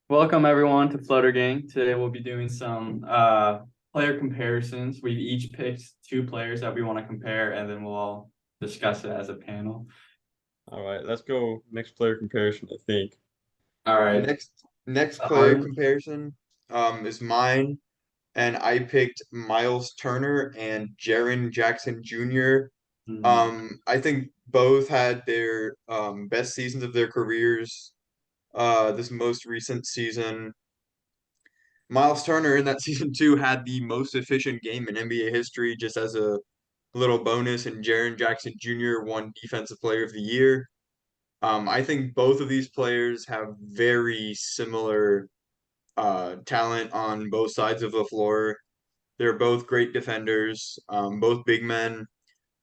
Welcome everyone to Flutter Gang. Today we'll be doing some player comparisons. We've each picked two players that we want to compare, and then we'll all discuss it as a panel. All right, let's go next player comparison, I think. All right. Next player Arden. comparison is mine, and I picked Myles Turner and Jaren Jackson Jr. Hmm. I think both had their best seasons of their careers. This most recent season, Myles Turner in that season two had the most efficient game in NBA history, just as a little bonus, and Jaren Jackson Jr. won Defensive Player of the Year. I think both of these players have very similar talent on both sides of the floor. They're both great defenders, both big men,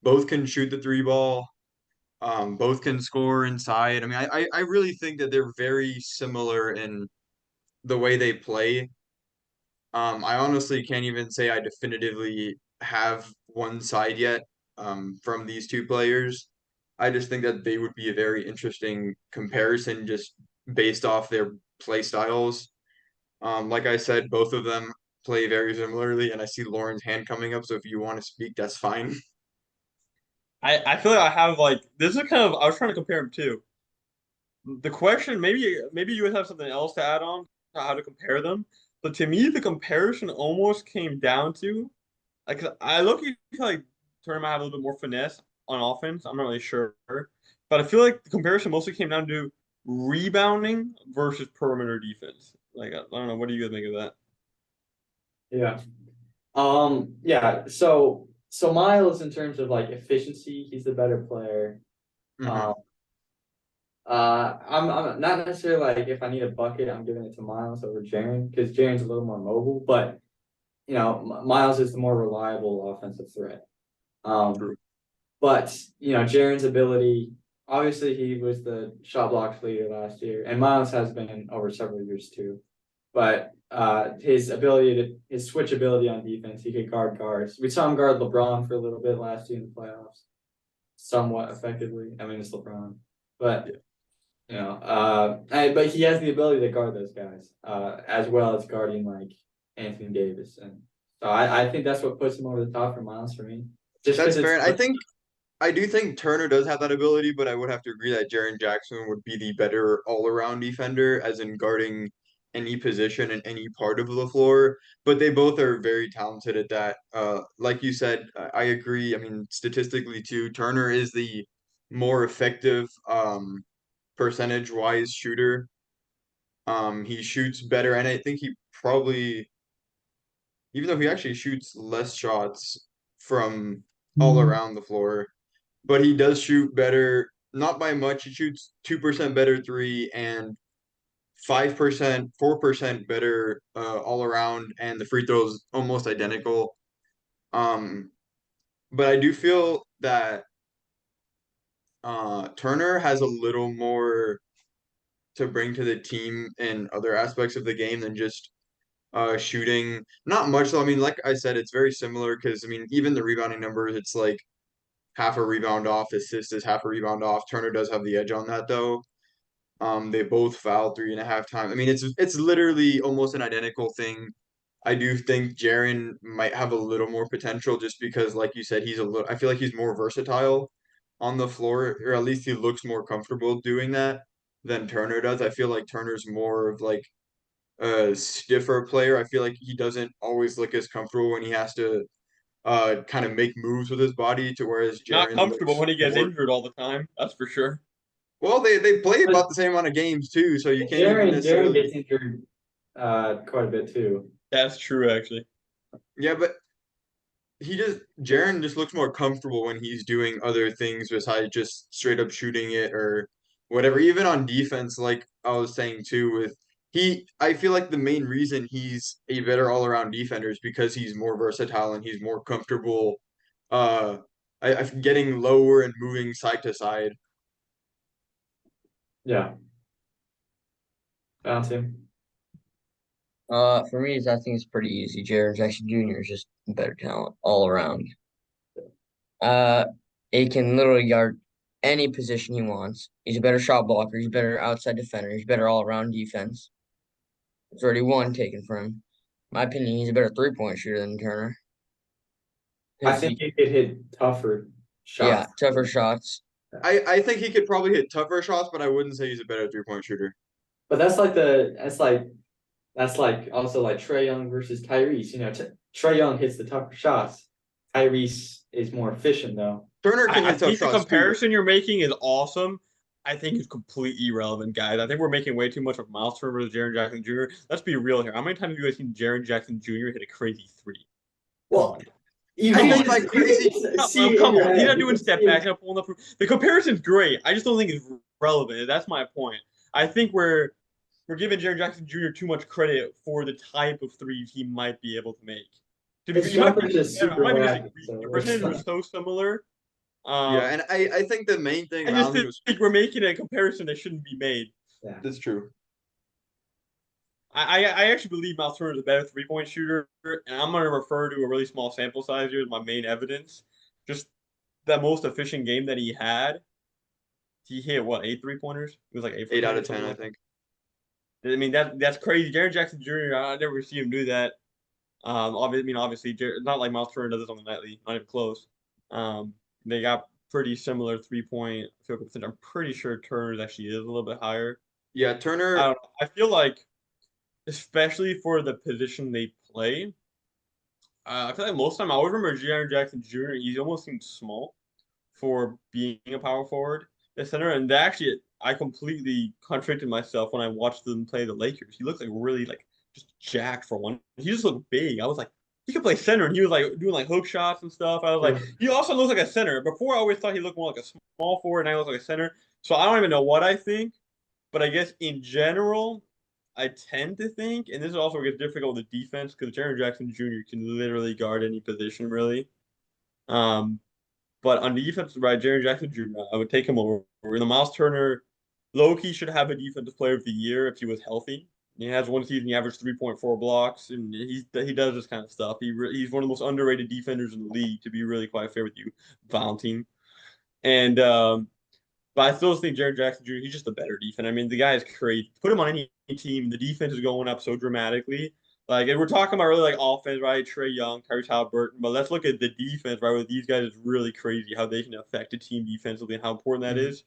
both can shoot the three ball, both can score inside. I really think that they're very similar in the way they play. I honestly can't even say I definitively have one side yet from these two players. I just think that they would be a very interesting comparison just based off their play styles. Like I said, both of them play very similarly, and I see Lauren's hand coming up, so if you want to speak, that's fine. I feel like I have like this is kind of I was trying to compare them too. The question maybe you would have something else to add on to how to compare them, but to me the comparison almost came down to like 'cause I look at like Turner might have a little bit more finesse on offense. I'm not really sure, but I feel like the comparison mostly came down to rebounding versus perimeter defense. Like I don't know, what do you guys think of that? Yeah. Yeah. So Miles, in terms of like efficiency, he's the better player. Um, hmm I'm not necessarily like if I need a bucket, I'm giving it to Miles over Jaren because Jaren's a little more mobile, but Miles is the more reliable offensive threat. Um, True. but Jaren's ability, obviously he was the shot blocks leader last year, and Miles has been over several years too. But his switch ability on defense, he could guard guards. We saw him guard LeBron for a little bit last year in the playoffs, somewhat effectively. I mean, it's LeBron, but Yeah. but he has the ability to guard those guys, as well as guarding like Anthony Davis, and so I think that's what puts him over the top for Miles for me, just because That's fair. it's And I do think Turner does have that ability, but I would have to agree that Jaren Jackson would be the better all-around defender, as in guarding any position in any part of the floor. But they both are very talented at that. Like you said, I agree. I mean, statistically too, Turner is the more effective percentage-wise shooter. He shoots better, and I think he probably, even though he actually shoots less shots from all around the floor, but he does shoot better, not by much. He shoots 2% better three and 5%, 4% better all around, and the free throws almost identical. Um, but I do feel that Turner has a little more to bring to the team in other aspects of the game than just shooting. Not much though. I mean, like I said, it's very similar because I mean, even the rebounding numbers, it's like half a rebound off, assist is half a rebound off. Turner does have the edge on that though. They both fouled 3.5 times. I mean, it's literally almost an identical thing. I do think Jaren might have a little more potential just because, like you said, he's a little. I feel like he's more versatile on the floor, or at least he looks more comfortable doing that than Turner does. I feel like Turner's more of like a stiffer player. I feel like he doesn't always look as comfortable when he has to kind of make moves with his body, to whereas Not Jaren comfortable looks when he gets more. injured all the time, that's for sure. Well, they play but about the same amount of games too, so you can't even Jaren necessarily. gets injured quite a bit too. That's true, actually. Yeah, but Jaren just looks more comfortable when he's doing other things besides just straight up shooting it or whatever. Even on defense, like I was saying too, I feel like the main reason he's a better all around defender is because he's more versatile and he's more comfortable uh getting lower and moving side to side. Yeah, found him. For me, I think it's pretty easy. Jaren Jackson Jr. is just better talent all around. Uh, he can literally guard any position he wants. He's a better shot blocker. He's a better outside defender. He's better all around defense. It's already one taken from him. My opinion, he's a better 3-point shooter than Turner. I 'Cause think he could hit tougher yeah, shots. tougher shots. I think he could probably hit tougher shots, but I wouldn't say he's a better 3-point shooter. But that's like also like Trae Young versus Tyrese. You know, Trae Young hits the tougher shots. Tyrese is more efficient though. Turner can I hit tough think the shots too. comparison you're making is awesome. I think it's completely irrelevant, guys. I think we're making way too much of Myles Turner versus Jaren Jackson Jr. Let's be real here. How many times have you guys seen Jaren Jackson Jr. hit a crazy three? Well, Come I on. think by crazy. Come on. He's not doing step back. He's not pulling up. The comparison's great. I just don't think it's relevant. That's my point. I think we're giving Jaren Jackson Jr. too much credit for the type of threes he might be able to make. His You might be, jumper is super might be wacky, disagreeing. so Your percentage was so similar. Yeah, and I think the main thing I just Rounding was think we're making a comparison that shouldn't be made. yeah. that's true. I actually believe Myles Turner is a better 3-point shooter, and I'm going to refer to a really small sample size here as my main evidence. Just that most efficient game that he had, he hit what, 8 3-pointers? It was like 8 out of 10, I think. I mean that's crazy. Jaren Jackson Jr. I never see him do that. Obviously, it's not like Myles Turner does this on the nightly, not even close. They got pretty similar 3-point field goal percentage. I'm pretty sure Turner's actually is a little bit higher. Yeah, I Turner. don't know. I feel like, especially for the position they play, I feel like most of the time I always remember Jaren Jackson Jr. He almost seemed small for being a power forward, the center, and actually I completely contradicted myself when I watched them play the Lakers. He looked like really like just jacked for one. He just looked big. I was like, he could play center, and he was like doing like hook shots and stuff. I was like, he also looks like a center. Before I always thought he looked more like a small forward, and now he looks like a center. So I don't even know what I think, but I guess in general, I tend to think, and this is also gets difficult with the defense because Jaren Jackson Jr. can literally guard any position really. Um, but on the defensive side, Jaren Jackson Jr., I would take him over. The Myles Turner, low-key should have a defensive player of the year if he was healthy. He has one season, he averaged 3.4 blocks, and he does this kind of stuff. He's one of the most underrated defenders in the league, to be really quite fair with you, Valentine. And but I still think Jaren Jackson Jr., he's just a better defense. I mean, the guy is crazy. Put him on any team, the defense is going up so dramatically. Like, and we're talking about really like offense, right? Trae Young, Tyrese Halliburton, but let's look at the defense, right? With these guys, it's really crazy how they can affect a team defensively and how important that is.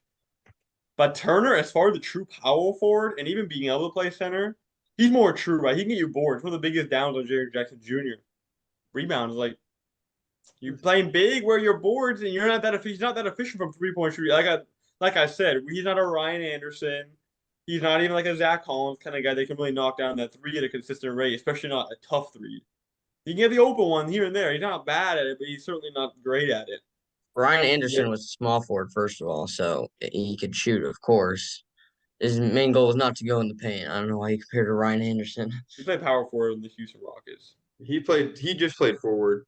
But Turner, as far as the true power forward and even being able to play center, he's more true, right? He can get you boards. One of the biggest downs on Jaren Jackson Jr. Rebounds, like you're playing big where you're boards and you're not that efficient. He's not that efficient from 3-point shooting. Like I said, he's not a Ryan Anderson. He's not even like a Zach Collins kind of guy that can really knock down that three at a consistent rate, especially not a tough three. He can get the open one here and there. He's not bad at it, but he's certainly not great at it. Ryan Anderson Yeah. was a small forward, first of all, so he could shoot, of course. His main goal was not to go in the paint. I don't know why he compared to Ryan Anderson. He played power forward in the Houston Rockets. He just played forward.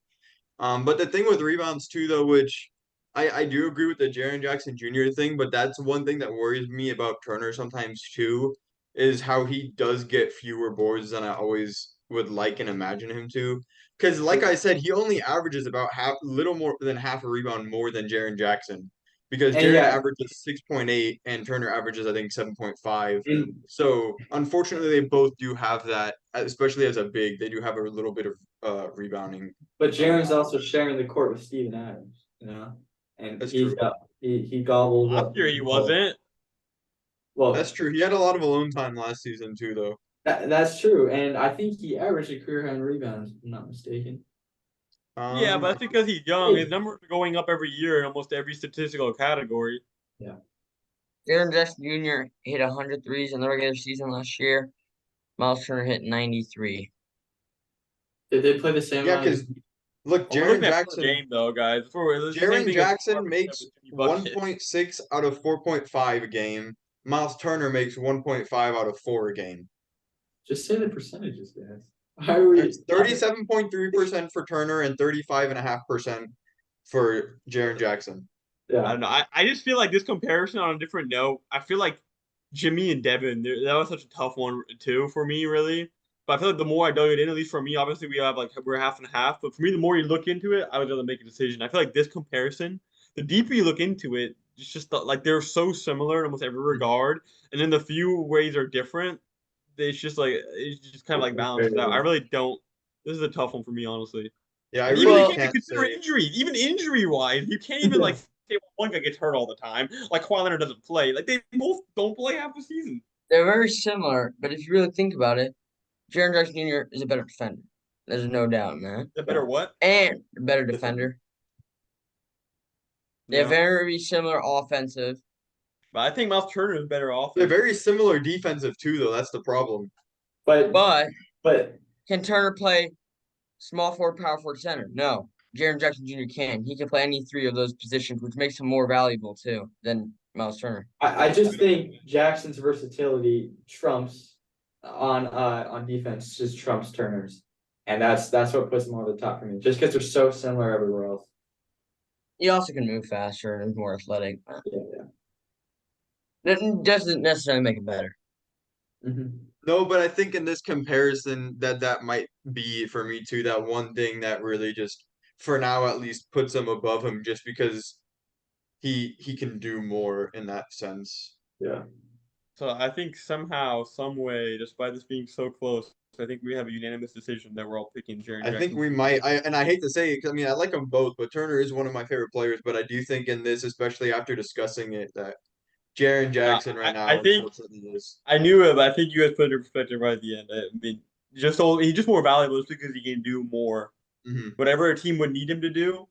But the thing with rebounds too, though, which I do agree with the Jaren Jackson Jr. thing, but that's one thing that worries me about Turner sometimes too, is how he does get fewer boards than I always would like and imagine him to. Because, like I said, he only averages about little more than half a rebound more than Jaren Jackson. Because And Jaren yeah, averages 6.8 and Turner averages, I think, 7.5. and So, unfortunately, they both do have that, especially as a big, they do have a little bit of rebounding. but Jaren's also sharing the court with Steven Adams, you know, and That's he's true. got he gobbled Last up. year he wasn't. Well, That's true. He had a lot of alone time last season too, though. that's true, and I think he averaged a career high in rebounds, if I'm not mistaken. Yeah, but I that's because he's young. His numbers are going up every year in almost every statistical category. Yeah. Jaren Jackson Jr. hit 100 threes in the regular season last year. Myles Turner hit 93. Did they play the same yeah, amount? because look, We're looking at per game though, guys. It's the same Jaren thing as Jackson makes Jimmy Bucket. 1.6 out of 4.5 a game. Myles Turner makes 1.5 out of 4 a game. Just say the percentages, guys. Why are we? That's 37.3% for Turner and 35.5% for Jaren Jackson. I Yeah, don't know. I just feel like this comparison on a different note. I feel like Jimmy and Devin, that was such a tough one too for me, really. But I feel like the more I dug it in, at least for me, obviously we're half and half. But for me, the more you look into it, I was able to make a decision. I feel like this comparison, the deeper you look into it, it's just like they're so similar in almost every regard, and then the few ways are different. it's just like it's just kind of like balances out. I really don't. This is a tough one for me, honestly. Yeah, I And even really you can't even can't consider say. injuries. Even injury wise, you can't even like say well, one guy gets hurt all the time. Like Kawhi Leonard doesn't play. Like they both don't play half the season. They're very similar, but if you really think about it, Jaren Jackson Jr. is a better defender. There's no doubt in that. The better what? And a better defender. They're Yeah. very similar offensive. But I think Myles Turner is better They're offense. very similar defensive too, though. That's the problem. But But can Turner play small forward, power forward, center? No. Jaren Jackson Jr. can. He can play any three of those positions, which makes him more valuable too than Myles Turner. I just think Jackson's versatility trumps on defense, just trumps Turner's. And that's what puts them over the top for me, just because they're so similar everywhere else. He also can move faster and is more athletic. Yeah. That doesn't necessarily make it better. Mm-hmm. No, but I think in this comparison that might be for me too, that one thing that really just for now at least puts him above him just because he can do more in that sense. Yeah. So I think somehow, some way, despite this being so close, I think we have a unanimous decision that we're all picking Jaren I think Jackson. we might. I hate to say it, 'cause, I mean I like them both, but Turner is one of my favorite players. But I do think in this, especially after discussing it, that Jaren Jackson right I now think unfortunately is. I knew it, but I think you guys put it in perspective right at the end. I mean, he's just more valuable just because he can do more. Mhm. Whatever a team would need him to do,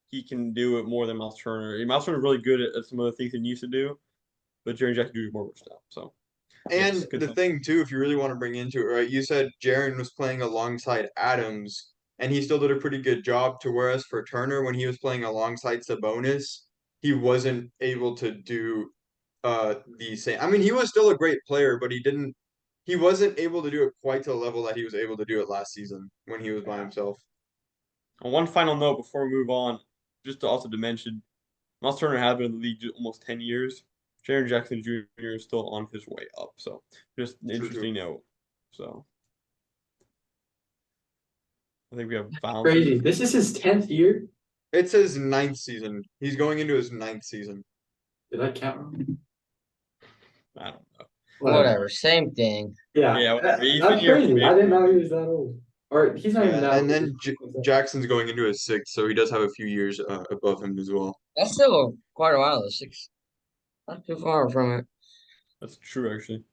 he can do it more than Myles Turner. Myles Turner is really good at some of the things he needs to do, but Jaren Jackson is more versatile. So, And yes, good the stuff. thing too, if you really want to bring into it, right? You said Jaren was playing alongside Adams, and he still did a pretty good job. To whereas for Turner, when he was playing alongside Sabonis, he wasn't able to do the same. I mean, he was still a great player, but he wasn't able to do it quite to the level that he was able to do it last season when he was by himself. On one final note before we move on, just to also to mention, Myles Turner has been in the league almost 10 years. Jaren Jackson Jr. is still on his way up. So, just an True, interesting note. So, I think we have Crazy. Valentine. This is his 10th year. It's his ninth season. He's going into his ninth season. Did I count wrong? I don't know. Whatever. Same thing. Yeah. Yeah, whatever. He's been That's here for crazy. way I didn't too know he long. was that old. Or he's not even Yeah, that and old. then Jackson's going into his sixth, so he does have a few years above him as well. That's still quite a while. 6. Not too far from it. That's true, actually.